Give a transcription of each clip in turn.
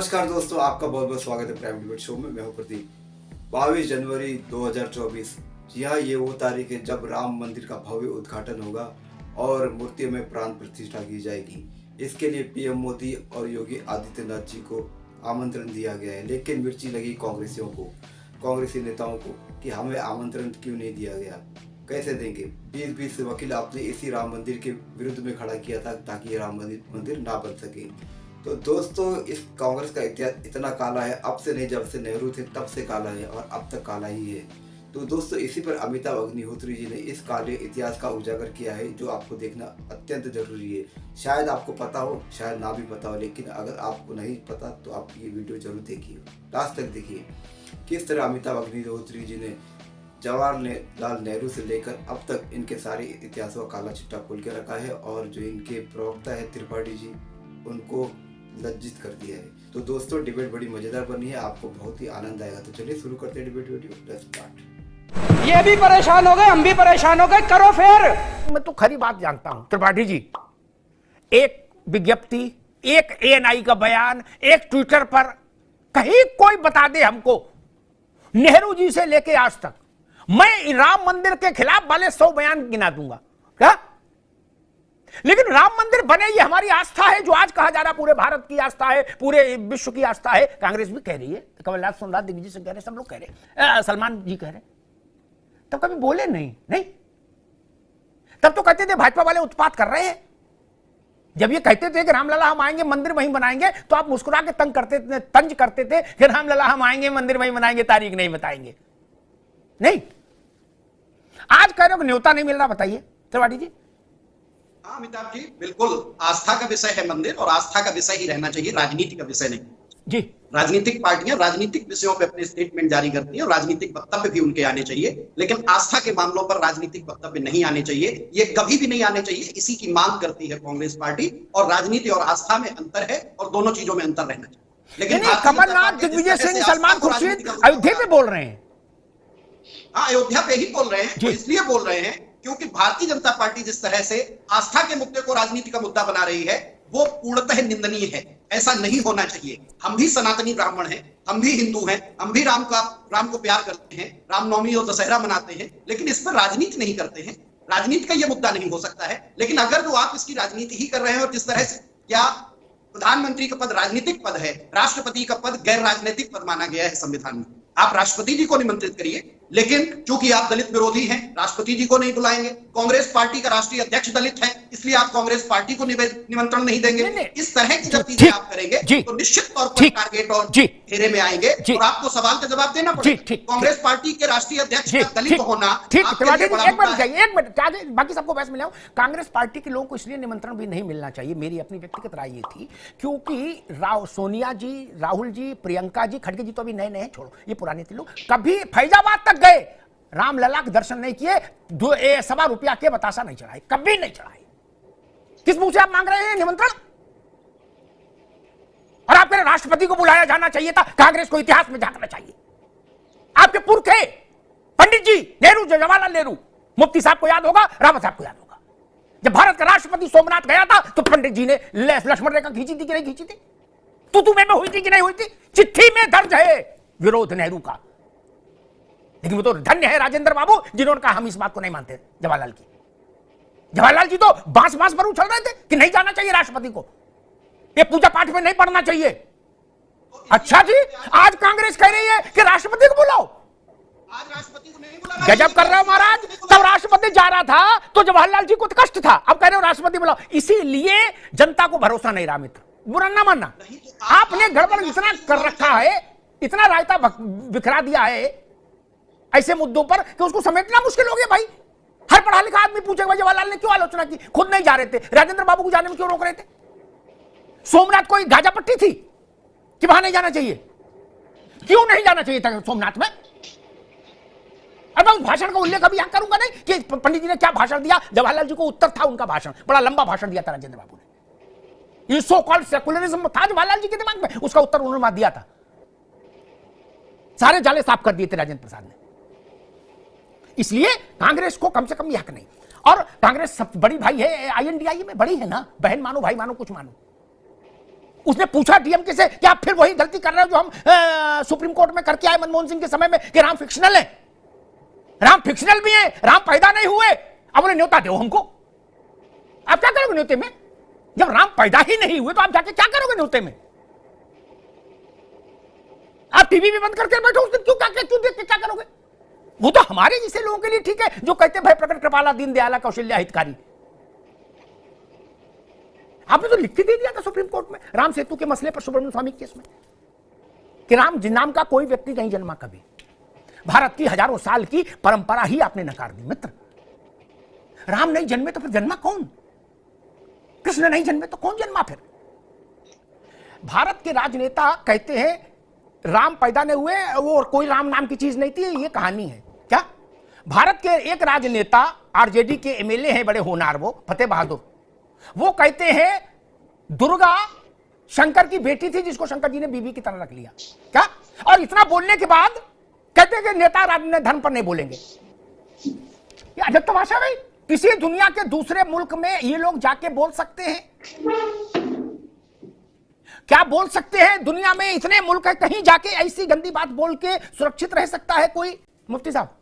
नमस्कार दोस्तों, आपका बहुत बहुत स्वागत है प्राइम डिबेट शो में। मैं हूं प्रदीप। 22 जनवरी 2024, जी हाँ, ये वो तारीख है जब राम मंदिर का भव्य उद्घाटन होगा और मूर्तियों में प्राण प्रतिष्ठा की जाएगी। इसके लिए पीएम मोदी और योगी आदित्यनाथ जी को आमंत्रण दिया गया है, लेकिन मिर्ची लगी कांग्रेसियों को, कांग्रेसी नेताओं को कि हमें आमंत्रण क्यों नहीं दिया गया, कैसे देंगे। 20 वकील आपने इसी राम मंदिर के विरुद्ध में खड़ा किया था ताकि ये राम मंदिर ना बन सके। तो दोस्तों, इस कांग्रेस का इतिहास इतना काला है, अब से नहीं, जब से नेहरू थे तब से काला है और अब तक काला ही है। तो दोस्तों, इसी पर अमिताभ अग्निहोत्री जी ने इस काले इतिहास का उजागर किया है, जो आपको देखना अत्यंत जरूरी है। शायद आपको पता हो, शायद ना भी पता हो, लेकिन अगर आपको नहीं पता तो आप ये वीडियो जरूर देखिए, लास्ट तक देखिए। किस तरह अमिताभ अग्निहोत्री जी ने जवाहरलाल नेहरू से लेकर अब तक इनके सारे इतिहासों का काला चिट्ठा खोल के रखा है, और जो इनके प्रवक्ता है त्रिपाठी जी, उनको लज्जित कर दिया है। तो दोस्तों, डिबेट बड़ी मजेदार बनी है, आपको बहुत ही आनंद आएगा। तो चलिए शुरू करते हैं डिबेट वीडियो। Let's start. ये भी परेशान हो गए, हम भी परेशान हो गए, करो फिर। मैं तो खरी बात जानता हूं त्रिपाठी जी। एक विज्ञप्ति, एक एएनआई का बयान, एक ट्विटर पर कहीं कोई बता दे हमको, नेहरू जी से लेके आज तक मैं राम मंदिर के खिलाफ वाले 100 बयान गिना दूंगा क्या? लेकिन राम मंदिर बने ये हमारी आस्था है, जो आज कहा जा रहा पूरे भारत की आस्था है, पूरे विश्व की आस्था है। कांग्रेस भी कह रही है, कमलनाथ सुन रहा, दिग्विजय सिंह कह रहे, सब लोग कह रहे, सलमान जी कह रहे। तब कभी बोले नहीं। तब तो कहते थे भाजपा वाले उत्पात कर रहे हैं। जब ये कहते थे कि रामलला हम आएंगे मंदिर वहीं बनाएंगे, तो आप मुस्कुरा के तंज करते थे कि रामलला हम आएंगे मंदिर वहीं बनाएंगे, तारीख नहीं बताएंगे। नहीं, आज कह रहे हो न्योता नहीं मिल रहा, बताइए त्रिपाठी जी। हाँ अमिताभ जी, बिल्कुल आस्था का विषय है मंदिर, और आस्था का विषय ही रहना चाहिए, राजनीति का विषय नहीं जी। राजनीतिक पार्टियां राजनीतिक विषयों पर अपने स्टेटमेंट जारी करती हैं और राजनीतिक वक्तव्य भी उनके आने चाहिए, लेकिन आस्था के मामलों पर राजनीतिक वक्तव्य नहीं आने चाहिए। ये कभी भी नहीं आने चाहिए। इसी की मांग करती है कांग्रेस पार्टी, और राजनीति और आस्था में अंतर है, और दोनों चीजों में अंतर रहना चाहिए। लेकिन कमलनाथ, दिग्विजय सिंह, सलमान खुर्शीद अयोध्या पे बोल रहे हैं। हाँ, अयोध्या पे ही बोल रहे हैं। इसलिए बोल रहे हैं क्योंकि भारतीय जनता पार्टी जिस तरह से आस्था के मुद्दे को राजनीति का मुद्दा बना रही है, वो पूर्णतः निंदनीय है। ऐसा नहीं होना चाहिए। हम भी सनातनी ब्राह्मण हैं, हम भी हिंदू हैं, हम भी राम को प्यार करते हैं, रामनवमी और दशहरा मनाते हैं, लेकिन इस पर राजनीति नहीं करते हैं। राजनीति का यह मुद्दा नहीं हो सकता है। लेकिन अगर जो आप इसकी राजनीति ही कर रहे हैं, और जिस तरह से, क्या प्रधानमंत्री का पद राजनीतिक पद है, राष्ट्रपति का पद गैर राजनीतिक पद माना गया है संविधान में। आप राष्ट्रपति जी को निमंत्रित करिए, लेकिन चूंकि आप दलित विरोधी हैं, राष्ट्रपति जी को नहीं बुलाएंगे। कांग्रेस पार्टी का राष्ट्रीय अध्यक्ष दलित है, इसलिए आप कांग्रेस पार्टी को निमंत्रण नहीं देंगे। इस तरह की जब चीजें आप करेंगे तो निश्चित तौर पर टारगेट और घेरे में आएंगे, और आपको सवाल का जवाब देना पड़ेगा। कांग्रेस पार्टी के राष्ट्रीय अध्यक्ष का दलित होना, एक मिनट, बाकी सबको बहस मिलाऊं। कांग्रेस पार्टी के लोगों को इसलिए निमंत्रण भी नहीं मिलना चाहिए, मेरी अपनी व्यक्तिगत राय ये थी, क्योंकि सोनिया जी, राहुल जी, प्रियंका जी, खड़गे जी तो अभी नए नए, छोड़ो ये पुराने थे लोग, कभी फैजाबाद तक गए, रामलला के दर्शन नहीं किए, ₹1.25 के बतासा नहीं चढ़ाए, कभी नहीं चढ़ाए। किस मुंह से आप मांग रहे हैं निमंत्रण? और आपके राष्ट्रपति को बुलाया जाना चाहिए था, कांग्रेस को इतिहास में झांकना चाहिए। आपके पूर्व थे पंडित जी, नेहरू, जवाहरलाल नेहरू, मुफ्ती साहब को याद होगा, रावत साहब को याद होगा। जब भारत का राष्ट्रपति सोमनाथ गया था तो पंडित जी ने लक्ष्मण रेखा खींची थी कि नहीं खींची थी? तू में हुई थी कि नहीं हुई थी? चिट्ठी में दर्ज है विरोध नेहरू का। लेकिन वो तो धन्य है राजेंद्र बाबू, जिन्होंने कहा हम इस बात को नहीं मानते। जवाहरलाल जी तो बांस पर उछल रहे थे कि नहीं जाना चाहिए राष्ट्रपति को, ये पूजा पाठ में नहीं पढ़ना चाहिए। अच्छा जी, आज कांग्रेस कह रही है कि राष्ट्रपति को बुलाओ। आज राष्ट्रपति को नहीं बुला, गजब कर रहे हो महाराज। तब राष्ट्रपति जा रहा था तो जवाहरलाल जी को तो कष्ट था, अब कह रहे हो राष्ट्रपति बुलाओ। इसीलिए जनता को भरोसा नहीं रहा। मित्र, बुरा ना मानना, आपने गड़बड़ इतना कर रखा है, इतना रायता बिखरा दिया है ऐसे मुद्दों पर कि उसको समेटना मुश्किल हो गया। भाई, हर पढ़ा लिखा आदमी पूछेगा जवाहरलाल ने क्यों आलोचना की, खुद नहीं जा रहे थे, राजेंद्र बाबू को जाने में क्यों रोक रहे थे? सोमनाथ कोई गाजा पट्टी थी कि वहां नहीं जाना चाहिए? क्यों नहीं जाना चाहिए था सोमनाथ में? अब मैं उस भाषण का उल्लेख अभी यहां करूंगा नहीं कि पंडित जी ने क्या भाषण दिया। जवाहरलाल जी को उत्तर था उनका भाषण, बड़ा लंबा भाषण दिया था राजेंद्र बाबू ने। ये सो कॉल्ड सेकुलरिज्म था जवाहरलाल जी के दिमाग में, उसका उत्तर उन्होंने दिया था। सारे जाले साफ कर दिए थे राजेंद्र प्रसाद ने। इसलिए कांग्रेस को कम से कम यह हक नहीं। और कांग्रेस सब बड़ी भाई है, INDIA में बड़ी है ना, बहन मानो भाई मानो कुछ मानो, उसने पूछा डीएमके से कि आप फिर वही गलती कर रहे हो जो हम सुप्रीम कोर्ट में करके आए मनमोहन सिंह के समय में कि राम फिक्शनल है। राम फिक्शनल भी है, राम पैदा नहीं हुए। अब उन्हें न्योता दो हमको। आप क्या करोगे न्योते में? जब राम पैदा ही नहीं हुए तो आप जाके क्या करोगे न्योते में? आप टीवी भी बंद करके बैठो उस दिन, क्यों देख के क्या करोगे? वो तो हमारे जैसे लोगों के लिए ठीक है जो कहते हैं भाई प्रकट कृपाला दीनदयाला कौशल्या हितकारी। आपने तो लिख के दे दिया था सुप्रीम कोर्ट में राम सेतु के मसले पर सुब्रमण्यम स्वामी केस में कि राम नाम का कोई व्यक्ति नहीं जन्मा कभी। भारत की हजारों साल की परंपरा ही आपने नकार दी मित्र। राम नहीं जन्मे तो फिर जन्मा कौन? कृष्ण नहीं जन्मे तो कौन जन्मा फिर? भारत के राजनेता कहते हैं राम पैदा नहीं हुए, वो कोई राम नाम की चीज नहीं थी, ये कहानी है क्या? भारत के एक राजनेता आरजेडी के एमएलए हैं बड़े होनार, वो फतेह बहादुर, वो कहते हैं दुर्गा शंकर की बेटी थी जिसको शंकर जी ने बीबी की तरह रख लिया क्या? और इतना बोलने के बाद कहते हैं कि नेता राजनीति धर्म पर नहीं बोलेंगे। ये अजब तमाशा भाई। किसी दुनिया के दूसरे मुल्क में ये लोग जाके बोल सकते हैं? क्या बोल सकते हैं? दुनिया में इतने मुल्क है, कहीं जाके ऐसी गंदी बात बोल के सुरक्षित रह सकता है कोई? मुफ्ती साहब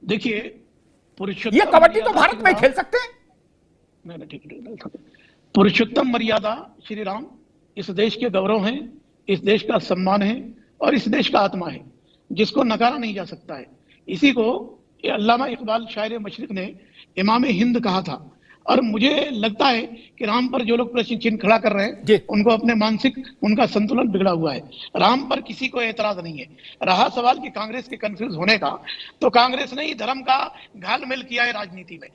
देखिए, ये कबड्डी तो भारत में खेल सकते हैं। नहीं ठीक। पुरुषोत्तम मर्यादा श्री राम इस देश के गौरव हैं, इस देश का सम्मान है और इस देश का आत्मा है, जिसको नकारा नहीं जा सकता है। इसी को अल्लामा इकबाल शायर मशरिक ने इमाम हिंद कहा था। और मुझे लगता है कि राम पर जो लोग प्रश्न चिन्ह खड़ा कर रहे हैं उनको अपने मानसिक उनका संतुलन बिगड़ा हुआ है। राम पर किसी को एतराज नहीं है। रहा सवाल कि कांग्रेस के कंफ्यूज होने का, तो कांग्रेस ने ही धर्म का घालमेल किया है राजनीति में।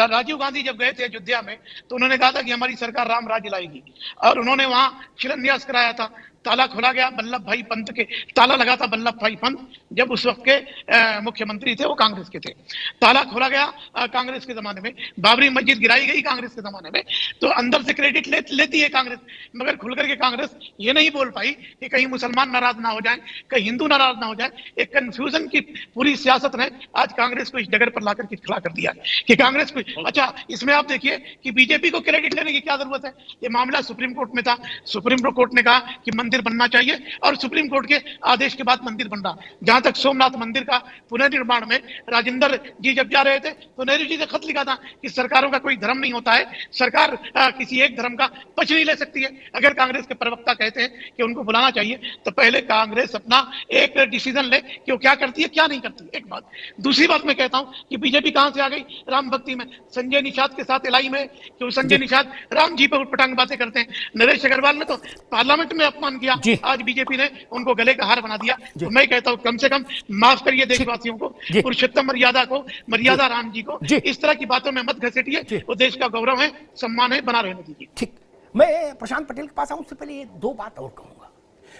राजीव गांधी जब गए थे अयोध्या में तो उन्होंने कहा था कि हमारी सरकार राम राज्य लाएगी, और उन्होंने वहां शिलान्यास कराया था। ताला खोला गया वल्लभ भाई पंत के, ताला लगा था वल्लभ भाई पंत जब उस वक्त के मुख्यमंत्री थे, वो कांग्रेस के थे। ताला खोला गया कांग्रेस के जमाने में। बाबरी मस्जिद गिराई गई कांग्रेस के जमाने में। तो अंदर से क्रेडिट लेती है कांग्रेस, मगर खुलकर के कांग्रेस ये नहीं बोल पाई कि कहीं मुसलमान नाराज ना हो जाए, कहीं हिंदू नाराज ना हो जाए। एक कंफ्यूजन की पूरी सियासत ने आज कांग्रेस को इस जगह पर लाकर के खड़ा कर दिया कि कांग्रेस को। अच्छा, इसमें आप देखिए कि बीजेपी को क्रेडिट लेने की क्या जरूरत है? ये मामला सुप्रीम कोर्ट में था। सुप्रीम कोर्ट ने कहा कि मंदिर बनना चाहिए, और सुप्रीम कोर्ट के आदेश के बाद मंदिर बन रहा। जहां तक सोमनाथ मंदिर का पुनर्निर्माण में राजेंद्र जी जब जा रहे थे तो नेहरू जी ने खत लिखा था कि सरकारों का कोई धर्म नहीं होता है, सरकार किसी एक धर्म का पक्ष नहीं ले सकती है। अगर कांग्रेस के प्रवक्ता कहते हैं कि उनको बुलाना चाहिए, तो पहले कांग्रेस अपना एक डिसीजन ले कि वो क्या करती है क्या नहीं करती है। एक बात। दूसरी बात मैं कहता हूं कि बीजेपी कहां से आ गई राम भक्ति में? संजय निषाद के साथ एलआई में, क्यों संजय निषाद राम जी पर उटपटांग बातें करते हैं। नरेश अग्रवाल ने तो पार्लियामेंट में अपमान किया, आज बीजेपी ने उनको गले का हार बना दिया। तो मैं कहता हूं कम से कम माफ करिए देशवासियों को, पुरुषोत्तम मर्यादा को, मर्यादा राम जी को इस तरह की बातों में मत घसीटिए। वो देश का गौरव है, सम्मान है, बना रहने दीजिए। ठीक। मैं प्रशांत पटेल के पास आऊं उससे पहले ये दो बात और कहूंगा।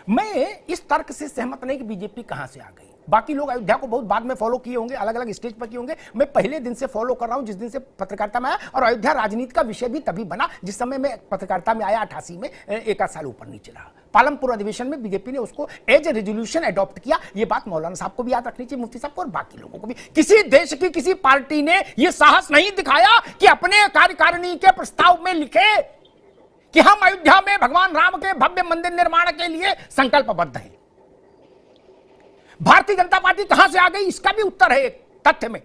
मैं इस तर्क से सहमत नहीं कि बीजेपी कहां से आ गई। बाकी लोग अयोध्या को बहुत बाद में फॉलो किए होंगे, अलग अलग स्टेज पर किए होंगे। मैं पहले दिन से फॉलो कर रहा हूं, जिस दिन से पत्रकारिता में आया। और अयोध्या राजनीति का विषय भी तभी बना जिस समय मैं पत्रकारिता में आया, 88 में, एक साल ऊपर नीचे रहा। पालमपुर अधिवेशन में बीजेपी ने उसको एज ए रेजोल्यूशन अडॉप्ट किया। ये बात मौलाना साहब को भी याद रखनी चाहिए, मुफ्ती साहब को, और बाकी लोगों को भी। किसी देश की किसी पार्टी ने यह साहस नहीं दिखाया कि अपने कार्यकारिणी के प्रस्ताव में लिखे कि हम अयोध्या में भगवान राम के भव्य मंदिर निर्माण के लिए संकल्पबद्ध हैं। भारतीय जनता पार्टी कहां से आ गई, इसका भी उत्तर है एक तथ्य में।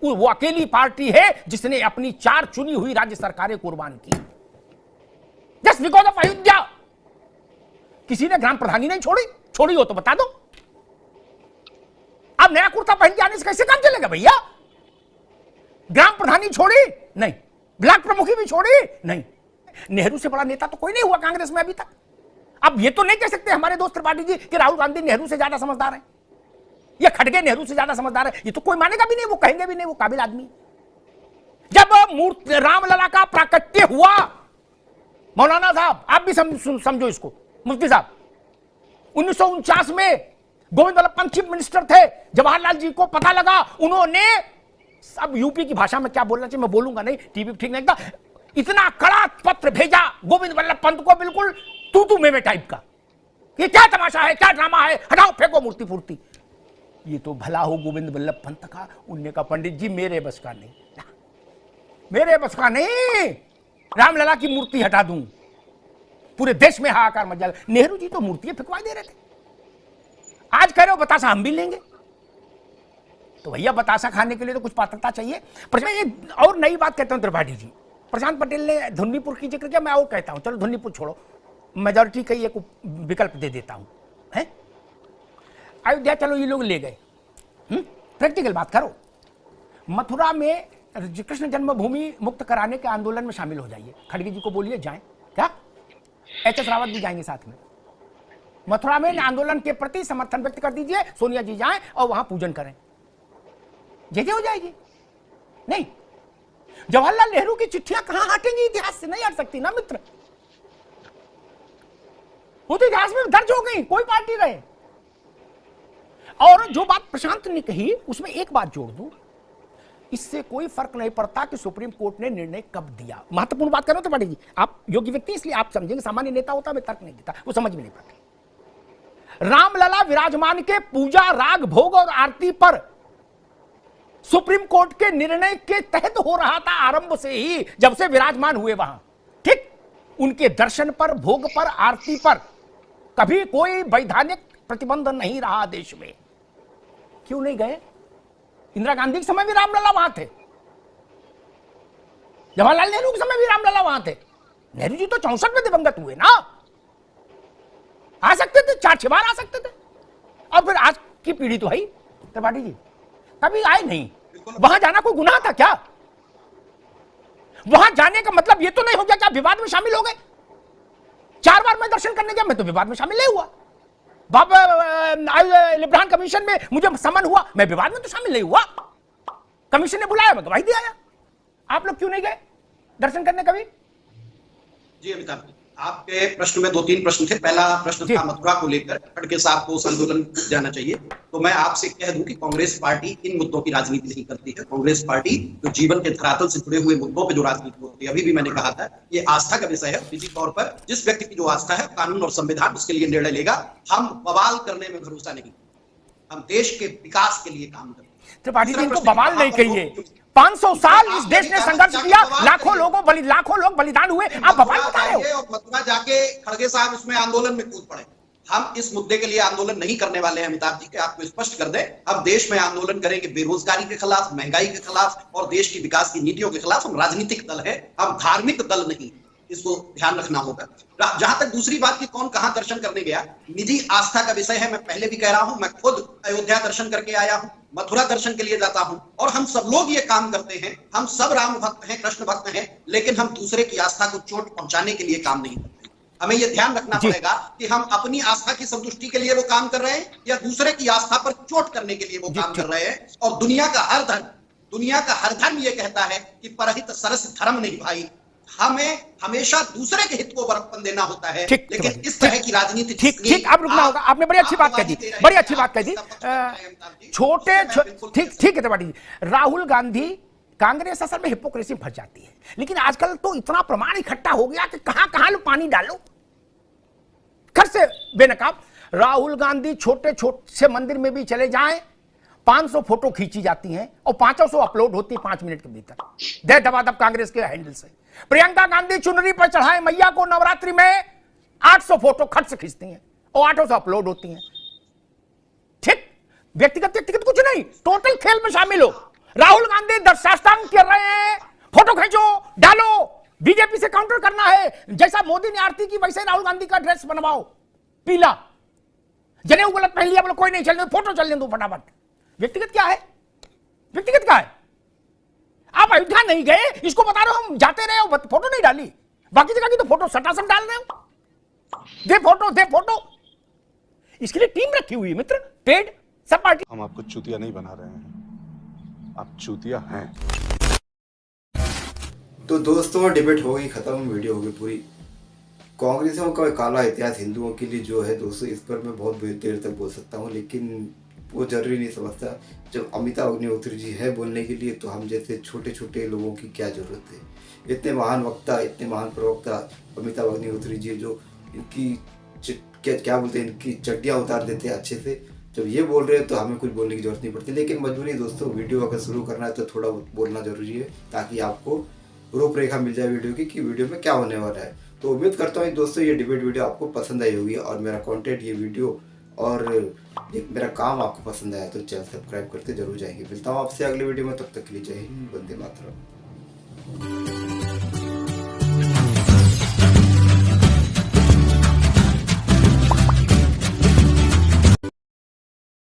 वो अकेली पार्टी है जिसने अपनी 4 चुनी हुई राज्य सरकारें कुर्बान की जस्ट बिकॉज ऑफ अयोध्या। किसी ने ग्राम प्रधानी नहीं छोड़ी हो तो बता दो। अब नया कुर्ता पहन के आने से कैसे काम चलेगा भैया? ग्राम प्रधानी छोड़ी नहीं, ब्लॉक प्रमुखी भी छोड़ी नहीं। नेहरू से बड़ा नेता तो कोई नहीं हुआ कांग्रेस में अभी तक। अब ये तो नहीं कह सकते हमारे दोस्त त्रिपाठी जी कि राहुल गांधी नेहरू से ज्यादा समझदार है या खड़गे नेहरू से ज्यादा समझदार है। ये तो कोई मानेगा भी नहीं, वो कहेंगे भी नहीं, वो काबिल आदमी। जब मूर्ति रामलला का प्राकट्य हुआ, मौलाना साहब आप भी समझो इसको, मुफ्ती साहब, 1949 में गोविंद वल्लभ पंत चीफ मिनिस्टर थे। जवाहरलाल जी को पता लगा, उन्होंने, अब यूपी की भाषा में क्या बोलना चाहिए मैं बोलूंगा नहीं, टीवी ठीक नहीं, इतना कड़ा पत्र भेजा गोविंद वल्लभ पंत को, बिल्कुल तू में टाइप का। ये क्या तमाशा है, क्या ड्रामा है, हटाओ फेंको मूर्ति फूर्ति। ये तो भला हो गोविंद वल्लभ पंत का। उनने कहा पंडित जी मेरे बस का नहीं, मेरे बस का नहीं। रामलला की मूर्ति हटा दूं, पूरे देश में हाहाकार मच जाएगा। नेहरू जी तो मूर्तियां फेंकवा दे रहे थे, आज कह रहे हो बतासा हम भी लेंगे। तो भैया बतासा खाने के लिए तो कुछ पात्रता चाहिए। पर मैं ये और नई बात कहता हूं त्रिपाठी जी, प्रशांत पटेल ने धुन्नीपुर की जिक्र किया, मैं और कहता हूं, चलो धुन्नीपुर छोड़ो, मेजोरिटी का एक विकल्प दे देता हूं, है अयोध्या चलो ये लोग ले गए, प्रैक्टिकल बात करो, मथुरा में कृष्ण जन्मभूमि मुक्त कराने के आंदोलन में शामिल हो जाइए, खड़गे जी को बोलिए जाएं, क्या एच एस रावत भी जाएंगे साथ में, मथुरा में आंदोलन के प्रति समर्थन व्यक्त कर दीजिए, सोनिया जी जाएं और वहां पूजन करें, जगह हो जाएगी। नहीं, जवाहरलाल नेहरू की चिट्ठियां कहां हटेंगी, इतिहास से नहीं हट सकती ना मित्र, वो तो इतिहास में दर्ज हो गई, कोई पार्टी रहे। और जो बात प्रशांत ने कही उसमें एक बात जोड़ दूं, इससे कोई फर्क नहीं पड़ता कि सुप्रीम कोर्ट ने निर्णय कब दिया। महत्वपूर्ण बात करो तो बड़ी जी, आप योग्य व्यक्ति इसलिए आप समझेंगे, सामान्य नेता होता मैं तर्क नहीं देता, वो समझ में नहीं पाते। रामलला विराजमान के पूजा राग भोग और आरती पर सुप्रीम कोर्ट के निर्णय के तहत हो रहा था आरंभ से ही, जब से विराजमान हुए वहां, ठीक, उनके दर्शन पर, भोग पर, आरती पर कभी कोई वैधानिक प्रतिबंध नहीं रहा देश में। क्यों नहीं गए? इंदिरा गांधी के समय भी रामलला वहां थे, जवाहरलाल नेहरू के समय भी रामलला वहां थे, नेहरू जी तो 64 में दिवंगत हुए ना, आ सकते थे, 4-6 बार आ सकते थे। और फिर आज की पीढ़ी तो है त्रिपाठी जी कभी आए नहीं, वहां जाना कोई गुनाह था क्या? वहां जाने का मतलब यह तो नहीं हो गया कि आप विवाद में शामिल हो गए। 4 बार मैं दर्शन करने गया, मैं तो विवाद में शामिल नहीं हुआ। बाबा लिब्रान कमीशन में मुझे समन हुआ, मैं विवाद में तो शामिल नहीं हुआ, कमीशन ने बुलाया, मैं गवाही दे आया। आप लोग क्यों नहीं गए दर्शन करने कभी? जी अमिताभ जी, आपके प्रश्न में 2-3 प्रश्न थे। पहला प्रश्न था मथुरा को लेकर, खड़गे साहब को उस आंदोलन जाना चाहिए। तो मैं आपसे कह दूं कि कांग्रेस पार्टी इन मुद्दों की राजनीति नहीं करती है। कांग्रेस पार्टी जो जीवन के धरातल से जुड़े हुए मुद्दों पे जो राजनीति होती है, अभी भी मैंने कहा था, ये आस्था का विषय है। निजी तौर पर जिस व्यक्ति की जो आस्था है, कानून और संविधान उसके लिए निर्णय लेगा। हम बवाल करने में भरोसा नहीं, हम देश के विकास के लिए काम करते हैं। त्रिपाठी जी को बवाल नहीं कहिए, 500 साल इस देश ने संघर्ष किया, लाखों लोग बलिदान हुए, आप बवाल बता रहे हो। मथुरा जाके खड़गे साहब उसमें आंदोलन में कूद पड़े। हम इस मुद्दे के लिए आंदोलन नहीं करने वाले हैं अमिताभ जी, के आपको स्पष्ट कर दें। हम देश में आंदोलन करेंगे बेरोजगारी के खिलाफ, महंगाई के खिलाफ और देश की विकास की नीतियों के खिलाफ। हम राजनीतिक दल है, हम धार्मिक दल नहीं, इसको ध्यान रखना होगा। जहां तक दूसरी बात की कौन कहां दर्शन करने गया, निजी आस्था का विषय है। मैं पहले भी कह रहा हूं, मैं खुद अयोध्या दर्शन करके आया हूं, मथुरा दर्शन के लिए जाता हूं, और हम सब लोग ये काम करते हैं। हम सब राम भक्त हैं, कृष्ण भक्त हैं, लेकिन हम दूसरे की आस्था को चोट पहुंचाने के लिए काम नहीं करते। हमें यह ध्यान रखना पड़ेगा कि हम अपनी आस्था की संतुष्टि के लिए वो काम कर रहे हैं या दूसरे की आस्था पर चोट करने के लिए वो काम कर रहे हैं। और दुनिया का हर धर्म ये कहता है कि परहित सरस धर्म नहीं भाई, हमें हमेशा दूसरे के हित को बरकपन देना होता है। लेकिन इस तरह की राजनीति ठीक आप रुकना होगा। आपने बड़ी अच्छी बात कह दी, बड़ी अच्छी बात कह दी। छोटे ठीक है त्रिपाठी जी, राहुल गांधी, कांग्रेस असल में हिपोक्रेसी फंस जाती है, लेकिन आजकल तो इतना प्रमाण इकट्ठा हो गया कि कहां कहां लो पानी डालो, खर्च से बेनकाब। राहुल गांधी छोटे से मंदिर में भी चले जाएं, 500 फोटो खींची जाती हैं और 500 अपलोड होती है 5 मिनट के भीतर, दे दबादब कांग्रेस के हैंडल से। प्रियंका गांधी चुनरी पर चढ़ाए मैया को नवरात्रि में 800 फोटो खर्च से खींचती हैं और 800 अपलोड होती हैं। ठीक, व्यक्तिगत कुछ नहीं, टोटल खेल में शामिल हो। राहुल गांधी दर्शास्तांग कर रहे हैं, फोटो खींचो डालो, बीजेपी से काउंटर करना है। जैसा मोदी ने आरती की वैसे राहुल गांधी का ड्रेस बनवाओ पीला, जनेऊ गलत पहन लिया, बोलो कोई नहीं चलने, फोटो चलने दो फटाफट। व्यक्तिगत क्या है? व्यक्तिगत क्या है? आप अयोध्या नहीं गए, इसको बता रहे हो हम जाते रहे हो, फोटो नहीं डाली, बाकी जगह की तो फोटो सटासट डाल रहे हो, दे फोटो। इसके लिए टीम रखी हुई है मित्र, पेड सब पार्टी। हम आपको चूतिया नहीं बना रहे हैं, आप चूतिया हैं। तो दोस्तों डिबेट हो गई खत्म, वीडियो हो गई पूरी। कांग्रेसियों का काला इतिहास हिंदुओं के लिए जो है दोस्तों, इस पर मैं बहुत देर तक बोल सकता हूँ, लेकिन वो जरूरी नहीं समझता। जब अमिताभ अग्निहोत्री जी है बोलने के लिए, तो हम जैसे छोटे छोटे लोगों की क्या जरूरत है। इतने महान वक्ता, इतने महान प्रवक्ता अमिताभ अग्निहोत्री जी, जो इनकी क्या बोलते हैं, इनकी चड्डियाँ उतार देते हैं अच्छे से। जब ये बोल रहे हैं तो हमें कुछ बोलने की जरूरत नहीं पड़ती, लेकिन मजबूरी दोस्तों, वीडियो अगर शुरू करना है तो थोड़ा बोलना जरूरी है, ताकि आपको रूपरेखा मिल जाए वीडियो की कि वीडियो में क्या होने वाला है। तो उम्मीद करता हूँ दोस्तों ये डिबेट वीडियो आपको पसंद आई होगी और मेरा कंटेंट ये वीडियो और ये मेरा काम आपको पसंद आया तो चैनल सब्सक्राइब करते जरूर जाएंगे। मिलता हूँ आपसे अगले वीडियो में, तब तक के लिए जय हिंद, वंदे मातरम।